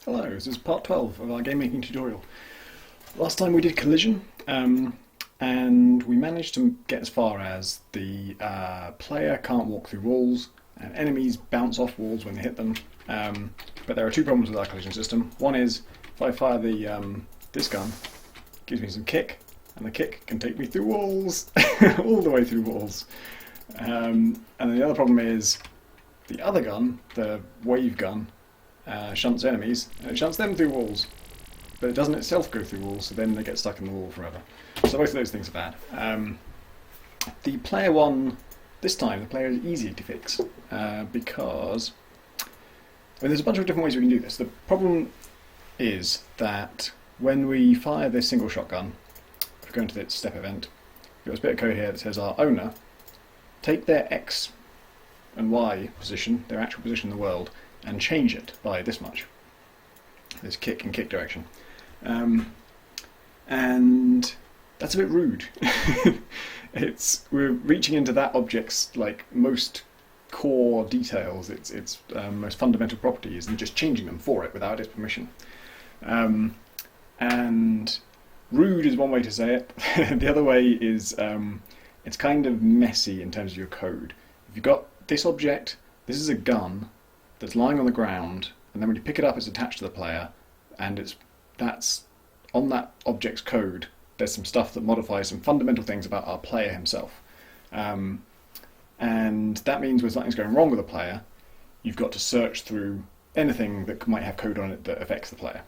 Hello, this is part 12 of our game making tutorial. Last time we did collision, and we managed to get as far as the player can't walk through walls, and enemies bounce off walls when they hit them. But there are two problems with our collision system. One is, if I fire this gun, it gives me some kick, and the kick can take me through walls, all the way through walls. And then the other problem is, the other gun, the wave gun, shunts enemies, and it shunts them through walls, but it doesn't itself go through walls, so then they get stuck in the wall forever. So both of those things are bad. The player one, this time, the player is easy to fix, because there's a bunch of different ways we can do this. The problem is that when we fire this single shotgun, if we go into the step event, there's a bit of code here that says our owner, take their X and Y position, their actual position in the world, and change it by this much, this kick and kick direction. And that's a bit rude. We're reaching into that object's most core details, its most fundamental properties, and just changing them for it without its permission. And rude is one way to say it. The other way is it's kind of messy in terms of your code. If you've got this object, this is a gun that's lying on the ground, and then when you pick it up it's attached to the player, and that's on that object's code. There's some stuff that modifies some fundamental things about our player himself, and that means when something's going wrong with a player, you've got to search through anything that might have code on it that affects the player.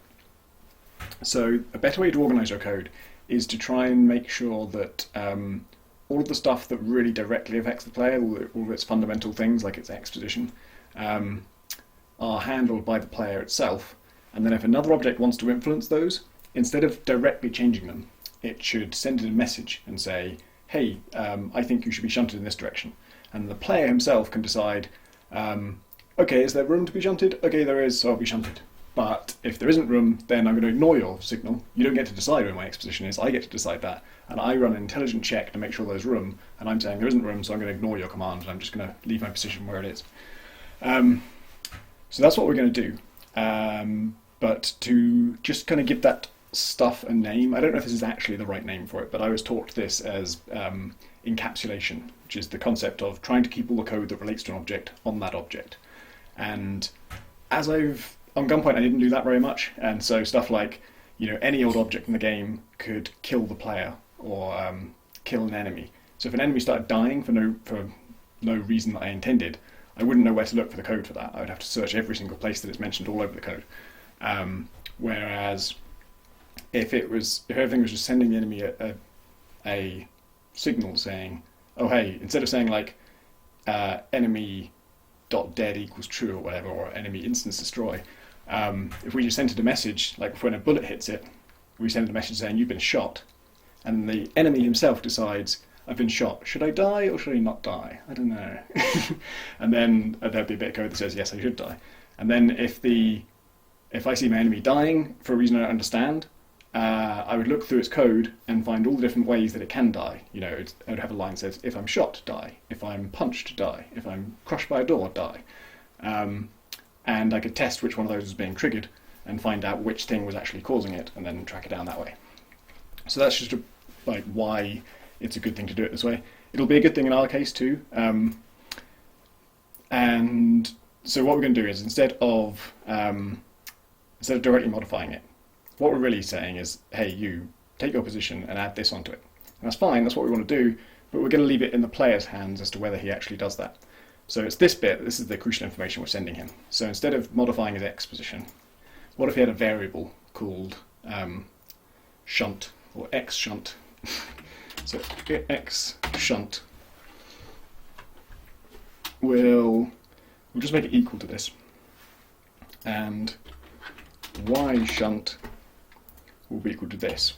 So a better way to organise your code is to try and make sure that all of the stuff that really directly affects the player, all of its fundamental things like its X position, are handled by the player itself, and then if another object wants to influence those, instead of directly changing them, it should send it a message and say, hey, I think you should be shunted in this direction. And the player himself can decide, okay, is there room to be shunted? Okay, there is, so I'll be shunted. But if there isn't room, then I'm going to ignore your signal. You don't get to decide where my X position is, I get to decide that. And I run an intelligent check to make sure there's room, and I'm saying there isn't room, so I'm going to ignore your command, and I'm just going to leave my position where it is. So that's what we're going to do. But to just kind of give that stuff a name, I don't know if this is actually the right name for it, but I was taught this as encapsulation, which is the concept of trying to keep all the code that relates to an object on that object. And on Gunpoint I didn't do that very much, and so stuff like, any old object in the game could kill the player or kill an enemy. So if an enemy started dying for no reason that I intended, I wouldn't know where to look for the code for that. I would have to search every single place that it's mentioned all over the code. Whereas if everything was just sending the enemy a signal saying, oh hey, instead of saying enemy.dead equals true or whatever, or enemy instance destroy, if we just sent it a message, like when a bullet hits it, we send it a message saying you've been shot, and the enemy himself decides, I've been shot. Should I die or should I not die? I don't know. And then there'll be a bit of code that says, yes, I should die. And then if I see my enemy dying for a reason I don't understand, I would look through its code and find all the different ways that it can die. I would have a line that says, if I'm shot, die. If I'm punched, die. If I'm crushed by a door, die. And I could test which one of those was being triggered and find out which thing was actually causing it, and then track it down that way. So that's just why it's a good thing to do it this way. It'll be a good thing in our case too. And so what we're going to do is, instead of directly modifying it, what we're really saying is, hey, you take your position and add this onto it. And that's fine, that's what we want to do, but we're going to leave it in the player's hands as to whether he actually does that. So it's this bit, this is the crucial information we're sending him. So instead of modifying his X position, what if he had a variable called shunt, or X shunt? So X shunt we'll just make it equal to this, and Y shunt will be equal to this.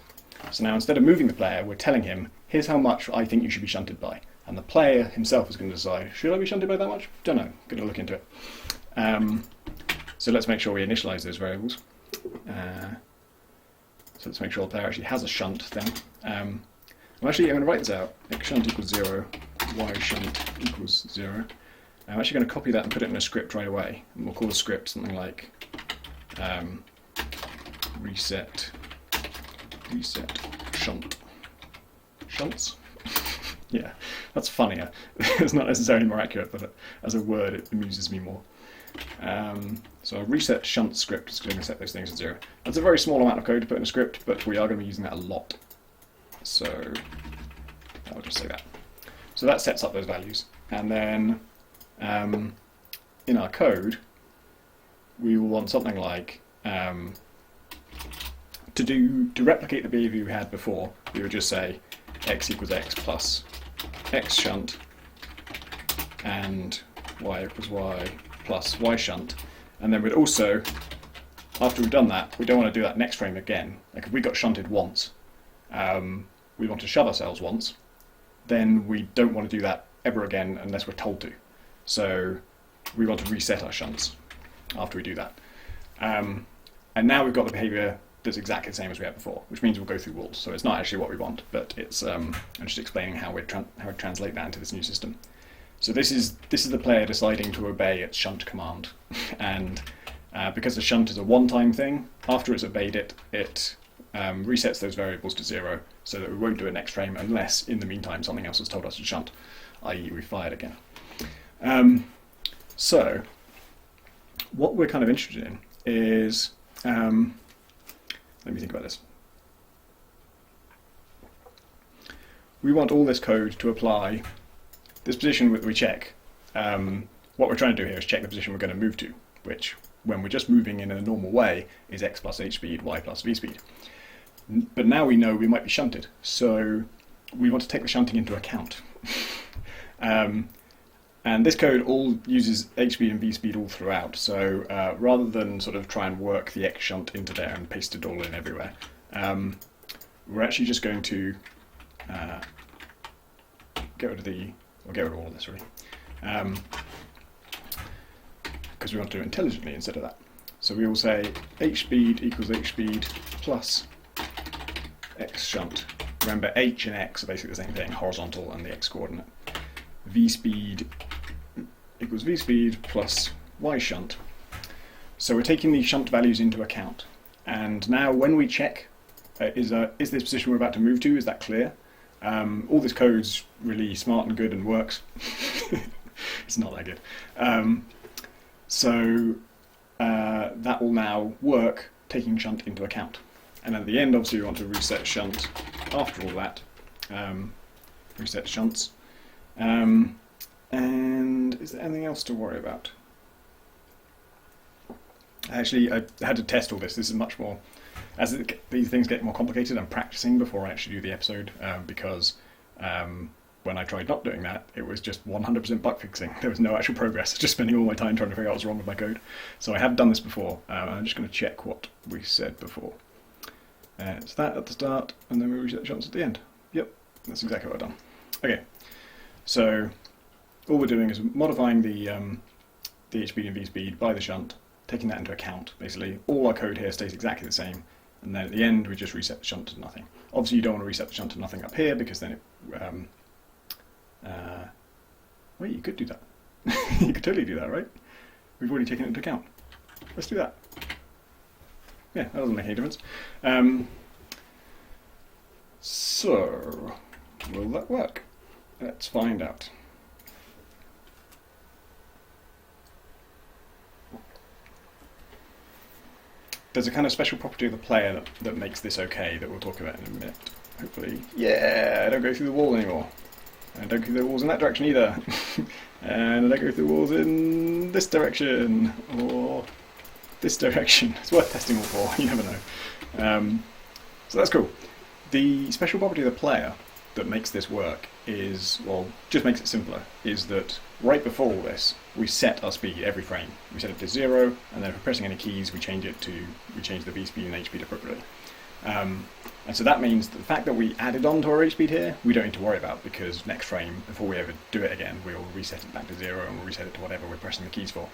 So now instead of moving the player, we're telling him, here's how much I think you should be shunted by. And the player himself is going to decide, should I be shunted by that much? Don't know, going to look into it. So let's make sure we initialize those variables. So let's make sure the player actually has a shunt thing. I'm going to write this out. X shunt equals 0, Y shunt equals 0. I'm actually going to copy that and put it in a script right away. And we'll call the script something like reset shunt. Shunts? Yeah, that's funnier. It's not necessarily more accurate, but as a word it amuses me more. So a reset shunt script is going to set those things to 0. That's a very small amount of code to put in a script, but we are going to be using that a lot. So I'll just say that. So that sets up those values. And then in our code, we will want something like to replicate the behavior we had before, we would just say x equals x plus x shunt and y equals y plus y shunt. And then we'd also, after we've done that, we don't want to do that next frame again. Like if we got shunted once, we want to shove ourselves once, then we don't want to do that ever again unless we're told to. So we want to reset our shunts after we do that. And now we've got the behavior that's exactly the same as we had before, which means we'll go through walls. So it's not actually what we want, but it's I'm just explaining how we translate that into this new system. So this is the player deciding to obey its shunt command, and because the shunt is a one-time thing, after it's obeyed it, it resets those variables to 0, so that we won't do it next frame unless in the meantime something else has told us to shunt, i.e. we fired again. So what we're kind of interested in is, let me think about this. We want all this code to apply this position that we check. What we're trying to do here is check the position we're going to move to, which, when we're just moving in a normal way, is x plus h speed, y plus v speed. But now we know we might be shunted, so we want to take the shunting into account. And this code all uses h speed and v speed all throughout, so rather than sort of try and work the x shunt into there and paste it all in everywhere, we're actually just going to get rid of all of this really, because we want to do it intelligently instead of that. So we will say h speed equals h speed plus x shunt. Remember, h and x are basically the same thing, horizontal and the x coordinate. V speed equals v speed plus y shunt. So we're taking these shunt values into account. And now when we check, is this position we're about to move to, is that clear? All this code's really smart and good and works. It's not that good. So that will now work taking shunt into account. And at the end, obviously, we want to reset shunt after all that. Reset shunts. And is there anything else to worry about? Actually, I had to test all this. This is much more, as these things get more complicated, I'm practicing before I actually do the episode, because when I tried not doing that, it was just 100% bug fixing. There was no actual progress. Just spending all my time trying to figure out what's wrong with my code. So I have done this before. I'm just going to check what we said before. It's that at the start, and then we reset shunts at the end. Yep, that's exactly what I've done. Okay, so all we're doing is modifying the h speed and v speed by the shunt, taking that into account. Basically, all our code here stays exactly the same, and then at the end we just reset the shunt to nothing. Obviously, you don't want to reset the shunt to nothing up here, because then it... wait, you could do that. You could totally do that, right? We've already taken it into account. Let's do that. Yeah, that doesn't make any difference. So, will that work? Let's find out. There's a kind of special property of the player that makes this okay that we'll talk about in a minute, hopefully. Yeah, I don't go through the wall anymore. I don't go through the walls in that direction either. And I don't go through the walls in this direction, or this direction. It's worth testing all four, you never know. So that's cool. The special property of the player that makes this work is, well, just makes it simpler, is that right before all this, we set our speed every frame. We set it to 0, and then if we're pressing any keys, we change the v speed and h speed appropriately. And so that means that the fact that we added on to our h speed here, we don't need to worry about, because next frame, before we ever do it again, we'll reset it back to 0, and we'll reset it to whatever we're pressing the keys for.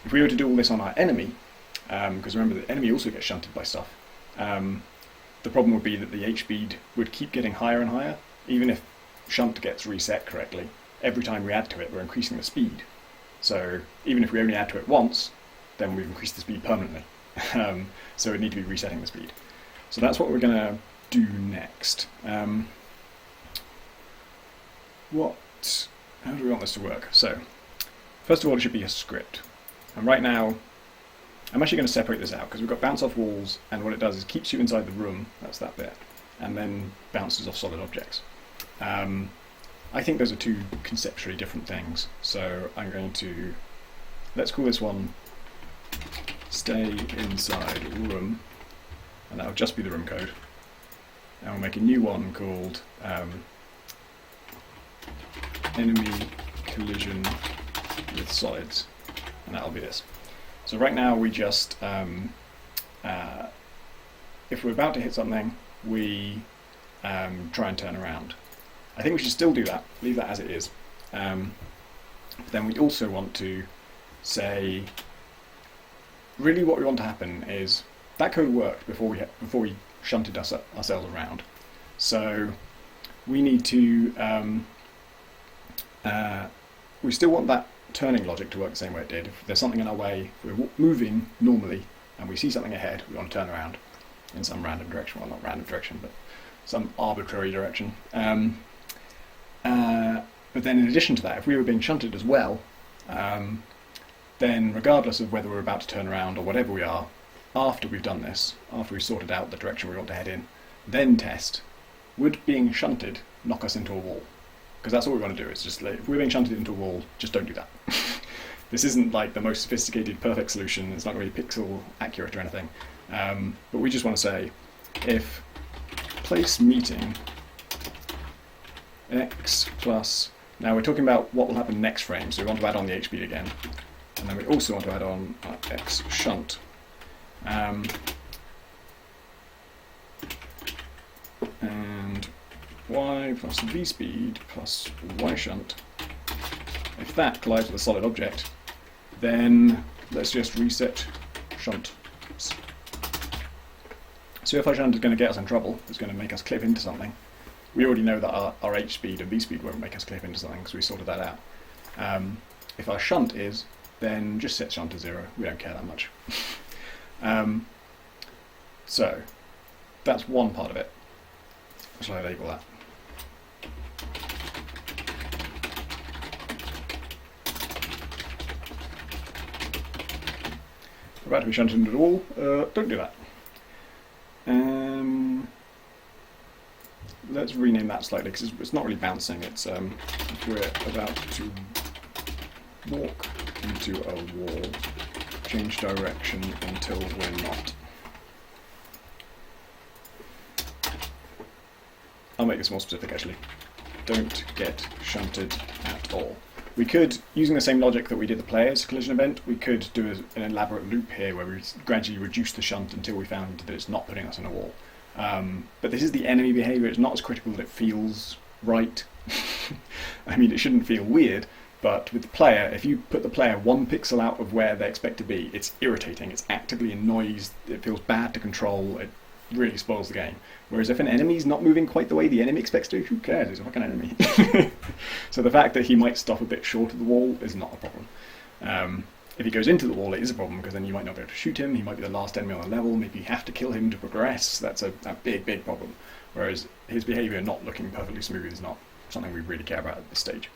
If we were to do all this on our enemy, because remember the enemy also gets shunted by stuff, the problem would be that the h speed would keep getting higher and higher, even if shunt gets reset correctly. Every time we add to it, we're increasing the speed. So even if we only add to it once, then we've increased the speed permanently. So we need to be resetting the speed. So that's what we're going to do next. How do we want this to work? So, first of all, it should be a script. And right now, I'm actually going to separate this out because we've got bounce off walls, and what it does is keeps you inside the room, that's that bit, and then bounces off solid objects. I think those are two conceptually different things, so I'm going to, let's call this one stay inside room, and that'll just be the room code. And we'll make a new one called enemy collision with solids, and that'll be this. So right now we just, if we're about to hit something, we try and turn around. I think we should still do that, leave that as it is. But then we also want to say, really what we want to happen is, that code worked before we shunted ourselves around. So we need to, we still want that turning logic to work the same way it did. If there's something in our way, if we're moving normally and we see something ahead, we want to turn around in some random direction. Well, not random direction, but some arbitrary direction. But then in addition to that, if we were being shunted as well, then regardless of whether we're about to turn around or whatever we are, after we've done this, after we've sorted out the direction we want to head in, then test, would being shunted knock us into a wall? Because that's all we want to do, is just, if we're being shunted into a wall, just don't do that. This isn't like the most sophisticated, perfect solution, it's not going to be pixel accurate or anything. But we just want to say, if place meeting x plus, now we're talking about what will happen next frame, so we want to add on the HP again. And then we also want to add on x shunt. And y plus v speed plus y shunt. If that collides with a solid object, then let's just reset shunt. So if our shunt is going to get us in trouble, it's going to make us clip into something, we already know that our h speed and v speed won't make us clip into something because we sorted that out. If our shunt is, then just set shunt to 0. We don't care that much. So that's one part of it. Shall I label that? We're about to be shunted into the wall. Don't do that. Let's rename that slightly because it's not really bouncing. It's if we're about to walk into a wall, change direction until we're not. I'll make this more specific actually. Don't get shunted at all. We could, using the same logic that we did the player's collision event, we could do an elaborate loop here where we gradually reduce the shunt until we found that it's not putting us in a wall. But this is the enemy behaviour, it's not as critical that it feels right. I mean, it shouldn't feel weird, but with the player, if you put the player 1 pixel out of where they expect to be, it's irritating, it's actively annoys, it feels bad to control, it really spoils the game. Whereas if an enemy's not moving quite the way the enemy expects to, who cares? He's a fucking enemy. So the fact that he might stop a bit short of the wall is not a problem. If he goes into the wall, it is a problem, because then you might not be able to shoot him, he might be the last enemy on the level, maybe you have to kill him to progress, that's a big, big problem. Whereas his behaviour not looking perfectly smooth is not something we really care about at this stage.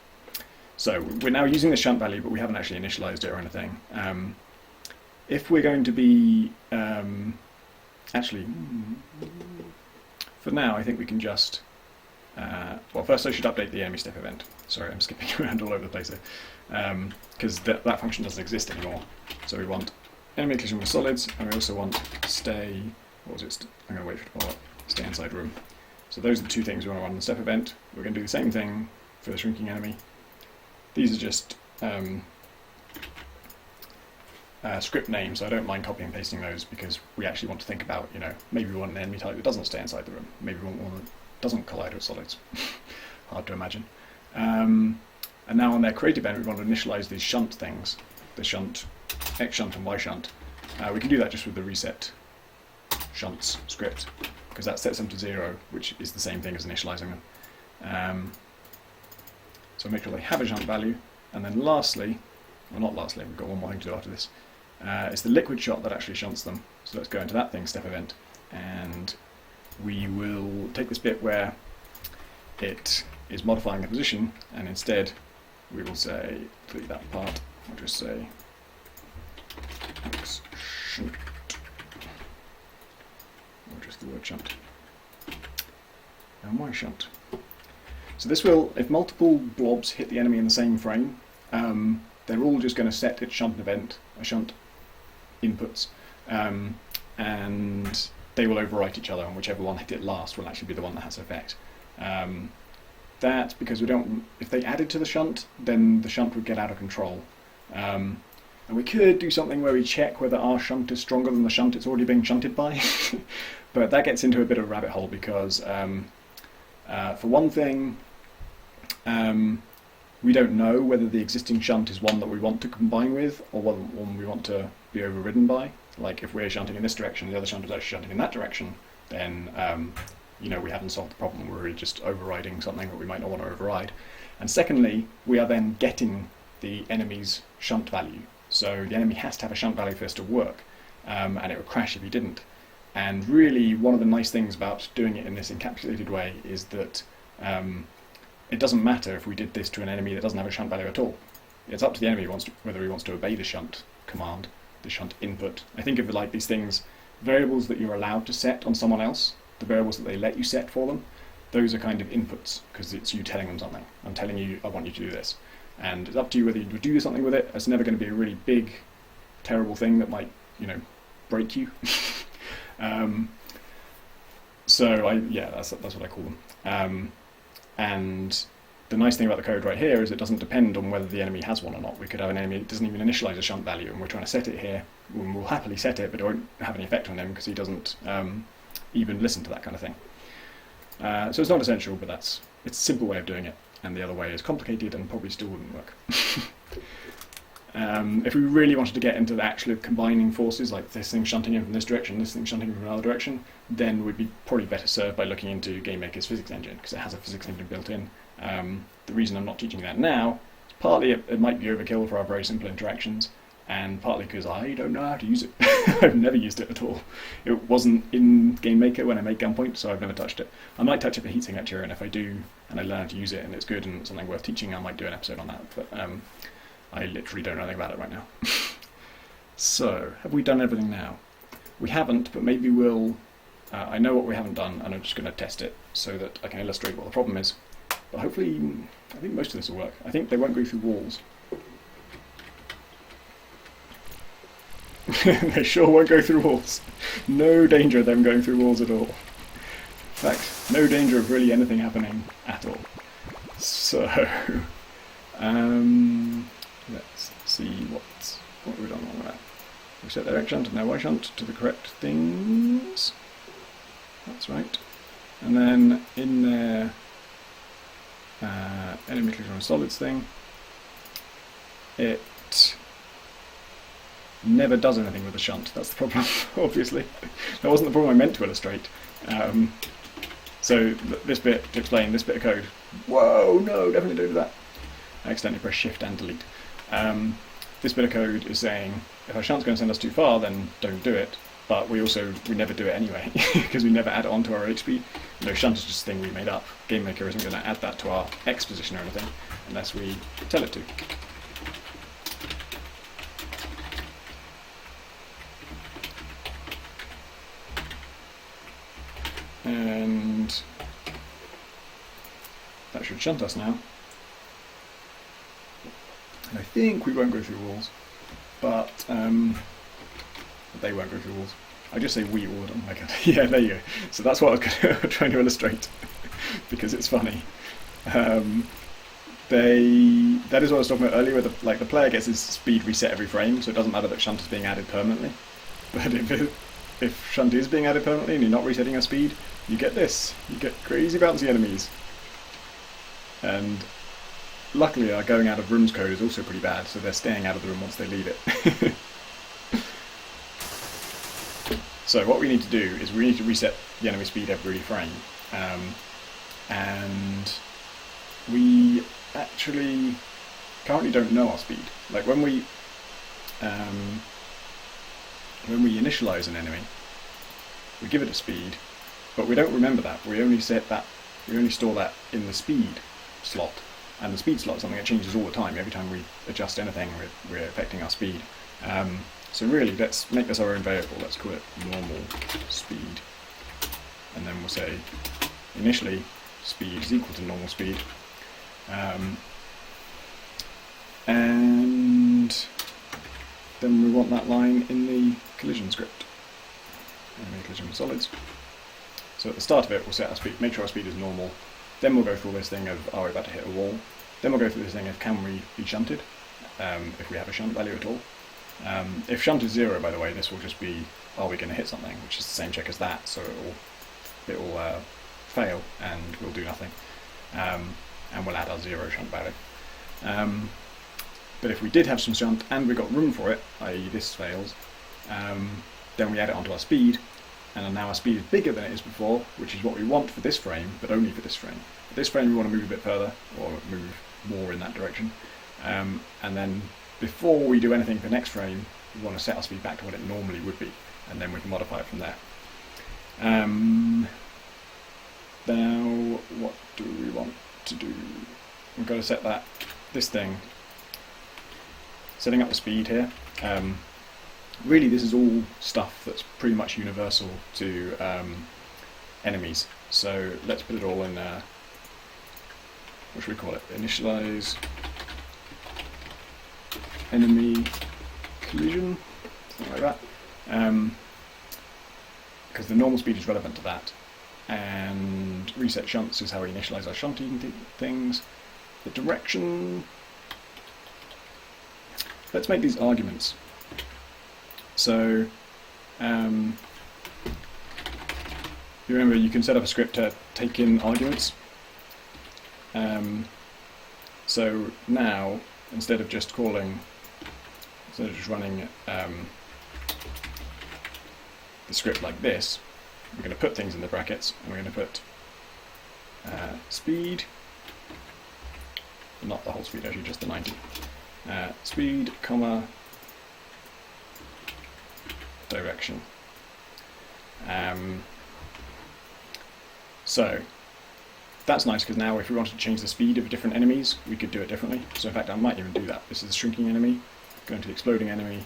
So we're now using the shunt value, but we haven't actually initialized it or anything. If we're going to be... actually, for now I think we can just... well, first I should update the enemy step event. Sorry, I'm skipping around all over the place here. Because that function doesn't exist anymore. So we want enemy collision with solids, and we also want stay... What was it? I'm going to wait for it to pop up. Stay inside room. So those are the two things we want to run in the step event. We're going to do the same thing for the shrinking enemy. These are just script names, so I don't mind copying and pasting those because we actually want to think about, you know, maybe we want an enemy type that doesn't stay inside the room. Maybe we want one that doesn't collide with solids. Hard to imagine. And now on their create event, we want to initialize these shunt things, the shunt, X shunt and Y shunt. We can do that just with the reset shunts script, because that sets them to 0, which is the same thing as initializing them. So make sure they have a shunt value, and then lastly, well not lastly, we've got one more thing to do after this, it's the liquid shot that actually shunts them. So let's go into that thing, step event, and we will take this bit where it is modifying the position, and instead we will say, delete that part, we'll just say shunt, or just the word shunt. And why shunt? So this will, if multiple blobs hit the enemy in the same frame, they're all just going to set its shunt event, shunt inputs, and they will overwrite each other, and whichever one hit it last will actually be the one that has effect. That's because we don't. If they added to the shunt, then the shunt would get out of control. And we could do something where we check whether our shunt is stronger than the shunt it's already being shunted by, but that gets into a bit of a rabbit hole because, for one thing, we don't know whether the existing shunt is one that we want to combine with or one we want to be overridden by. Like if we're shunting in this direction, the other shunt is actually shunting in that direction, then we haven't solved the problem. We're really just overriding something that we might not want to override. And secondly, we are then getting the enemy's shunt value. So the enemy has to have a shunt value for this to work, and it would crash if he didn't. And really, one of the nice things about doing it in this encapsulated way is that it doesn't matter if we did this to an enemy that doesn't have a shunt value at all. It's up to the enemy whether he wants to obey the shunt command, the shunt input. I think of it like these things, variables that you're allowed to set on someone else, the variables that they let you set for them, those are kind of inputs, because it's you telling them something. I'm telling you, I want you to do this. And it's up to you whether you do something with it. It's never going to be a really big, terrible thing that might, break you. That's what I call them. And the nice thing about the code right here is it doesn't depend on whether the enemy has one or not. We could have an enemy that doesn't even initialize a shunt value, and we're trying to set it here. We'll happily set it, but it won't have any effect on him because he doesn't even listen to that kind of thing. So it's not essential, but it's a simple way of doing it, and the other way is complicated and probably still wouldn't work. If we really wanted to get into the actual combining forces, like this thing shunting in from this direction, this thing shunting in from another direction, then we'd be probably better served by looking into GameMaker's physics engine, because it has a physics engine built in. The reason I'm not teaching that now is partly it might be overkill for our very simple interactions, and partly because I don't know how to use it. I've never used it at all. It wasn't in GameMaker when I made Gunpoint, so I've never touched it. I might touch it for heat signature, and if I do, and I learn how to use it, and it's good and it's something worth teaching, I might do an episode on that. But I literally don't know anything about it right now. So, have we done everything now? We haven't, but maybe we'll... I know what we haven't done, and I'm just going to test it so that I can illustrate what the problem is. But hopefully, I think most of this will work. I think they won't go through walls. They sure won't go through walls. No danger of them going through walls at all. In fact, no danger of really anything happening at all. So... let's see what we've done on that. We set their X shunt and their Y shunt to the correct things. That's right. And then in their enemy clicks on solids thing, it never does anything with the shunt. That's the problem, obviously. That wasn't the problem I meant to illustrate. So this bit, to explain this bit of code. Whoa, no, definitely don't do that. I accidentally pressed Shift and Delete. This bit of code is saying, if our shunt's going to send us too far, then don't do it. But we never do it anyway, because we never add it onto our H speed. Shunt is just a thing we made up. GameMaker isn't going to add that to our X position or anything, unless we tell it to. And that should shunt us now. And I think we won't go through walls, but they won't go through walls. I just say we all. Oh my god. Yeah, there you go. So that's what I was trying to illustrate, because it's funny. That is what I was talking about earlier, where the player gets his speed reset every frame, so it doesn't matter that shunt is being added permanently. But if shunt is being added permanently and you're not resetting your speed, you get this. You get crazy bouncy enemies. And luckily our going out of rooms code is also pretty bad, so they're staying out of the room once they leave it. So what we need to do is we need to reset the enemy speed every frame. And we actually currently don't know our speed. Like when we when we initialize an enemy, we give it a speed, but we don't remember that. We only store that in the speed slot. And the speed slot is something that changes all the time. Every time we adjust anything, we're affecting our speed. So really, let's make this our own variable. Let's call it normal speed. And then we'll say, initially, speed is equal to normal speed. And then we want that line in the collision script. Enemy collision with solids. So at the start of it, we'll set our speed, make sure our speed is normal. Then we'll go through this thing of, are we about to hit a wall? Then we'll go through this thing of, can we be shunted? If we have a shunt value at all. If shunt is 0, by the way, this will just be, are we going to hit something? Which is the same check as that, so it will fail and we'll do nothing. And we'll add our 0 shunt value. But if we did have some shunt and we got room for it, i.e. this fails, then we add it onto our speed, and now our speed is bigger than it is before, which is what we want for this frame, but only for this frame. For this frame we want to move a bit further, or move more in that direction, and then before we do anything for the next frame, we want to set our speed back to what it normally would be, and then we can modify it from there. Now, what do we want to do? We've got to set this thing, setting up the speed here. Really, this is all stuff that's pretty much universal to enemies. So let's put it all in, what should we call it? Initialize enemy collision, something like that. Because the normal speed is relevant to that. And reset shunts is how we initialize our shunting things. The direction, let's make these arguments. So, you remember you can set up a script to take in arguments. So now, instead of just running the script like this, we're going to put things in the brackets, and we're going to put speed, not the whole speed actually, just the 90. Speed, comma, direction. So that's nice, because now if we wanted to change the speed of different enemies, we could do it differently. So in fact I might even do that. This is a shrinking enemy, go into the exploding enemy,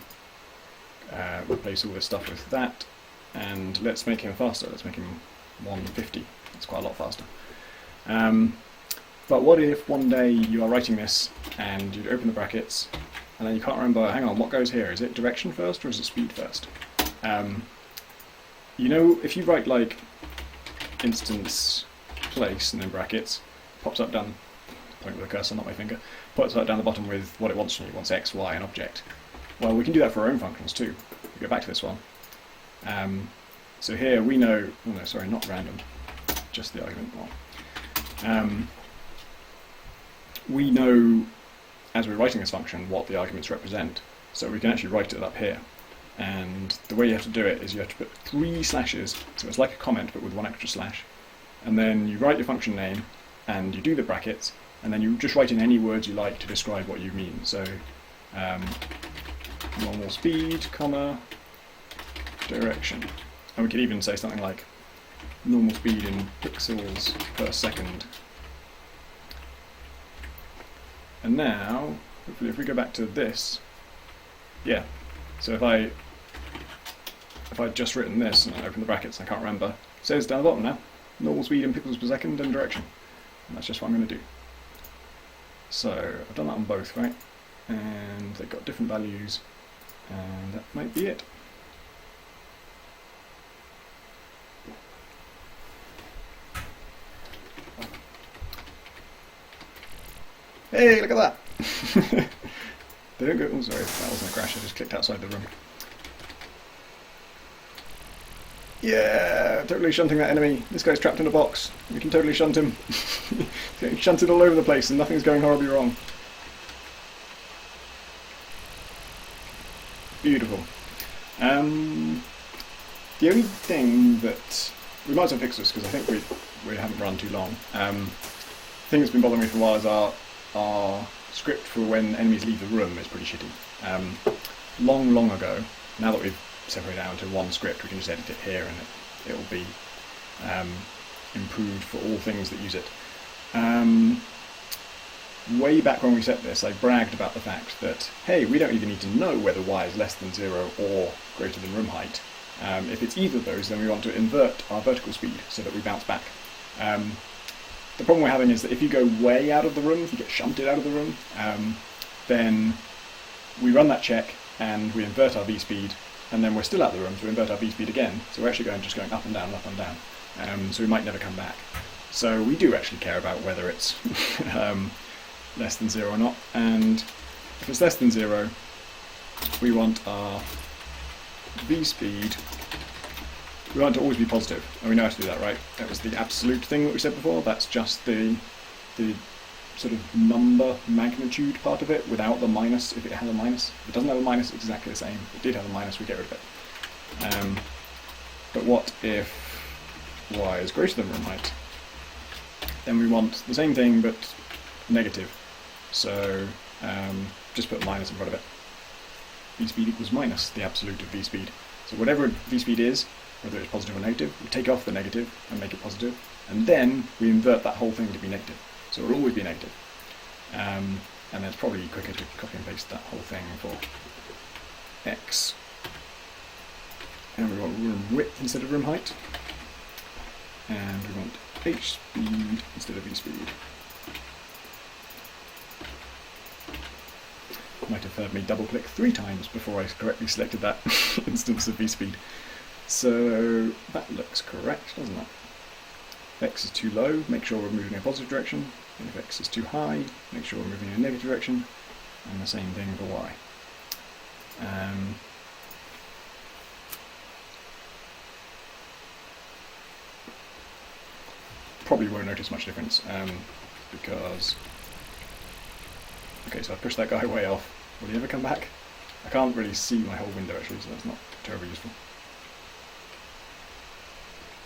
replace all this stuff with that, and let's make him faster. Let's make him 150. That's quite a lot faster. But what if one day you are writing this and you open the brackets and then you can't remember, hang on, what goes here? Is it direction first or is it speed first? You know, if you write like instance place and then brackets, pops up down, point with a cursor, not my finger, pops up down the bottom with what it wants from you. It wants X, Y, and object. Well, we can do that for our own functions too. We go back to this one. So here we know, oh no, sorry, not random, just the argument one. We know, as we're writing this function, what the arguments represent, so we can actually write it up here. And the way you have to do it is you have to put 3 slashes, so it's like a comment but with 1 extra slash, and then you write your function name and you do the brackets, and then you just write in any words you like to describe what you mean. So normal speed, comma, direction. And we could even say something like normal speed in pixels per second. And now, hopefully if we go back to this, yeah, so if I'd just written this and I open the brackets, I can't remember, it says down the bottom now, normal speed in pixels per second and direction. And that's just what I'm going to do. So I've done that on both, right? And they've got different values, and that might be it. Hey, look at that! They don't go, oh sorry, that wasn't a crash, I just clicked outside the room. Yeah, totally shunting that enemy. This guy's trapped in a box. We can totally shunt him. He's getting shunted all over the place and nothing's going horribly wrong. Beautiful. The only thing that... we might as well fix this because I think we haven't run too long. The thing that's been bothering me for a while is our script for when enemies leave the room is pretty shitty. Long ago, now that we've separate it out into one script. We can just edit it here, and it will be improved for all things that use it. Way back when we set this, I bragged about the fact that, hey, we don't even need to know whether y is less than 0 or greater than room height. If it's either of those, then we want to invert our vertical speed so that we bounce back. The problem we're having is that if you go way out of the room, if you get shunted out of the room, then we run that check and we invert our v-speed, and then we're still out of the room, so we invert our v-speed again, so we're actually just going up and down, so we might never come back. So we do actually care about whether it's less than 0 or not, and if it's less than 0, we want our v-speed, we want it to always be positive, and we know how to do that, right? That was the absolute thing that we said before. That's just the sort of number magnitude part of it without the minus. If it has a minus, if it doesn't have a minus, it's exactly the same. If it did have a minus, we get rid of it. But what if y is greater than room height? Then we want the same thing but negative. So just put minus in front of it. v-speed equals minus the absolute of v-speed. So whatever v-speed is, whether it's positive or negative, we take off the negative and make it positive, and then we invert that whole thing to be negative. So it will always be negative. And then it's probably quicker to copy and paste that whole thing for x. And we want room width instead of room height. And we want h speed instead of v speed. You might have heard me double click 3 times before I correctly selected that instance of v speed. So that looks correct, doesn't it? If x is too low, make sure we're moving in a positive direction, and if x is too high, make sure we're moving in a negative direction, and the same thing for y. Probably won't notice much difference, because... Okay, so I've pushed that guy way off. Will he ever come back? I can't really see my whole window actually, so that's not terribly useful.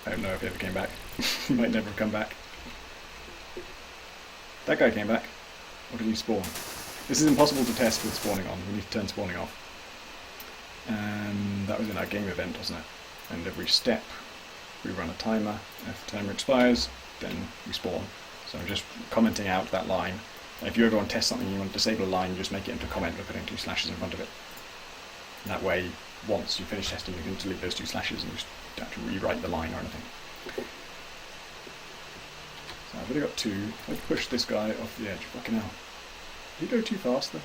I don't know if he ever came back. He might never have come back. That guy came back. Or did he spawn? This is impossible to test with spawning on. We need to turn spawning off. And that was in our game event, wasn't it? And every step we run a timer. If the timer expires, then we spawn. So I'm just commenting out that line. If you ever want to test something and you want to disable a line, you just make it into a comment by putting 2 slashes in front of it. And that way, once you finish testing, you can delete those 2 slashes and you don't have to rewrite the line or anything. So I've already got 2. Let's push this guy off the edge. Fucking hell. Did he go too fast there?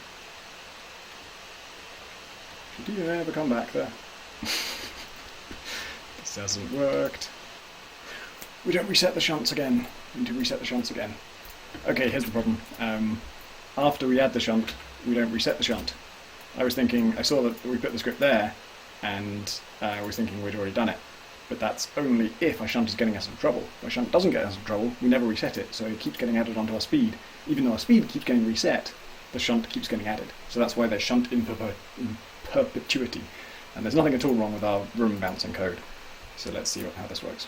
Should he ever come back there? This hasn't worked. We don't reset the shunts again. We need to reset the shunts again. Okay, here's the problem. After we add the shunt, we don't reset the shunt. I saw that we put the script there, and I was thinking we'd already done it. But that's only if our shunt is getting us in trouble. If our shunt doesn't get us in trouble, we never reset it, so it keeps getting added onto our speed. Even though our speed keeps getting reset, the shunt keeps getting added. So that's why there's shunt in perpetuity. And there's nothing at all wrong with our room bouncing code. So let's see how this works.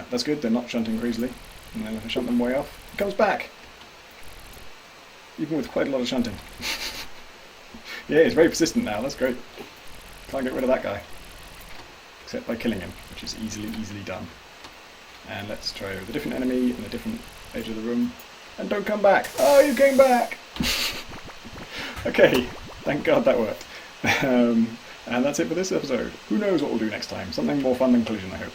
That's good, they're not shunting crazily. And then if I shunt them way off, it comes back! Even with quite a lot of shunting. Yeah, he's very persistent now, that's great. Can't get rid of that guy. Except by killing him, which is easily done. And let's try with a different enemy in a different edge of the room. And don't come back! Oh, you came back! Okay, thank God that worked. And that's it for this episode. Who knows what we'll do next time? Something more fun than collision, I hope.